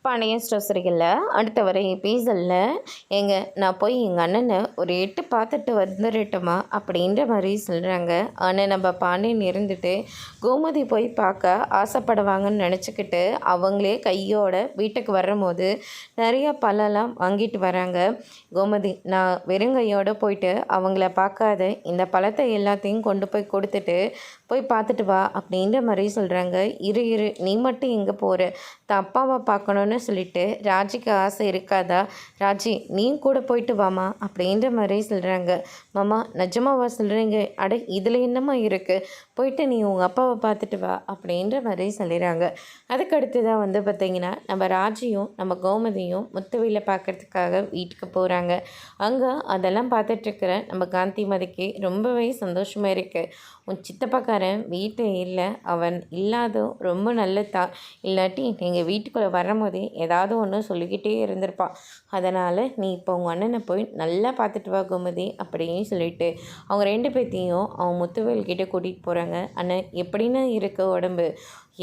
Pandian store சரிகளில் அடுத்த வர எபிசோடில் நான் போய் எங்கள் அண்ணனை ஒரு எட்டு பார்த்துட்டு வந்துடட்டுமா அப்படின்ற மாதிரி சொல்கிறாங்க. ஆனால் நம்ம பாண்டியன் இருந்துட்டு கோமதி போய் பார்க்க ஆசைப்படுவாங்கன்னு நினச்சிக்கிட்டு அவங்களே கையோட வீட்டுக்கு வரும்போது நிறையா பழம்லாம் வாங்கிட்டு வராங்க. கோமதி, நான் வெறுங்கையோடு போயிட்டு அவங்கள பார்க்காத இந்த பழத்தை எல்லாத்தையும் கொண்டு போய் கொடுத்துட்டு போய் பார்த்துட்டு வா அப்படின்ற மாதிரி சொல்கிறாங்க. இரு நீ மட்டும் எங்கே போகிற? அப்பாவை பார்க்கணுன்னு சொல்லிட்டு ராஜிக்கு ஆசை இருக்காதா? ராஜி, நீ கூட போயிட்டு வாமா அப்படின்ற மாதிரி சொல்கிறாங்க. மாமா, நிஜமாவா சொல்கிறீங்க? அட, இதில் என்னம்மா இருக்குது? போயிட்டு நீ உங்கள் அப்பாவை பார்த்துட்டு வா அப்படின்ற மாதிரி சொல்லிடுறாங்க. அதுக்கடுத்து தான் பார்த்திங்கன்னா நம்ம ராஜியும் நம்ம கோமதியும் முத்துவில பார்க்குறதுக்காக வீட்டுக்கு போகிறாங்க. அங்கே அதெல்லாம் பார்த்துட்ருக்கிற நம்ம காந்திமதிக்கு ரொம்பவே சந்தோஷமாக இருக்குது. உன் சித்தப்பாக்காரன் வீட்டில் இல்லை, அவன் இல்லாதோ ரொம்ப நல்லதா, இல்லாட்டி நீங்கள் வீட்டுக்குள்ளே வரும்போதே ஏதாவது ஒன்று சொல்லிக்கிட்டே இருந்திருப்பான். அதனால் நீ இப்போ உங்கள் அண்ணனை போய் நல்லா பார்த்துட்டு வா கோமதி அப்படின்னு சொல்லிட்டு அவங்க ரெண்டு பேர்த்தையும் அவங்க முத்துவேல்கிட்ட கூட்டிகிட்டு போகிறாங்க. அண்ணன், எப்படின்னு இருக்க உடம்பு?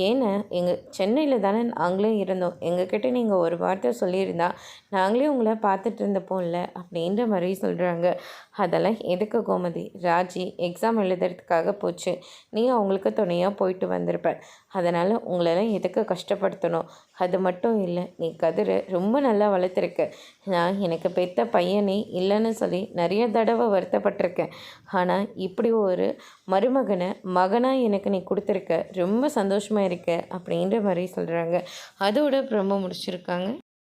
ஏன்னா எங்கள் சென்னையில் தானே நாங்களே இருந்தோம், எங்ககிட்ட நீங்கள் ஒரு வார்த்தை சொல்லியிருந்தா நாங்களே உங்களை பார்த்துட்டு இருந்தப்போம்ல அப்படின்ற மாதிரி சொல்கிறாங்க. அதெல்லாம் எதுக்கு கோமதி? ராஜி எக்ஸாம் எழுதுறதுக்காக போச்சு, நீ அவங்களுக்கு துணையாக போயிட்டு வந்திருப்ப, அதனால் உங்களெல்லாம் எதுக்கு கஷ்டப்படுத்தணும்? அது மட்டும் இல்லை, நீ கதிரை ரொம்ப நல்லா வளர்த்துருக்க. நான் எனக்கு பெத்த பையனே இல்லைன்னு சொல்லி நிறைய தடவை வருத்தப்பட்டிருக்கேன். ஆனால் இப்படி ஒரு மகனாக எனக்கு நீ கொடுத்துருக்க, ரொம்ப சந்தோஷமாக இருக்க அப்படின்ற மாதிரி சொல்கிறாங்க. அதோட ரொம்ப முடிச்சிருக்காங்க.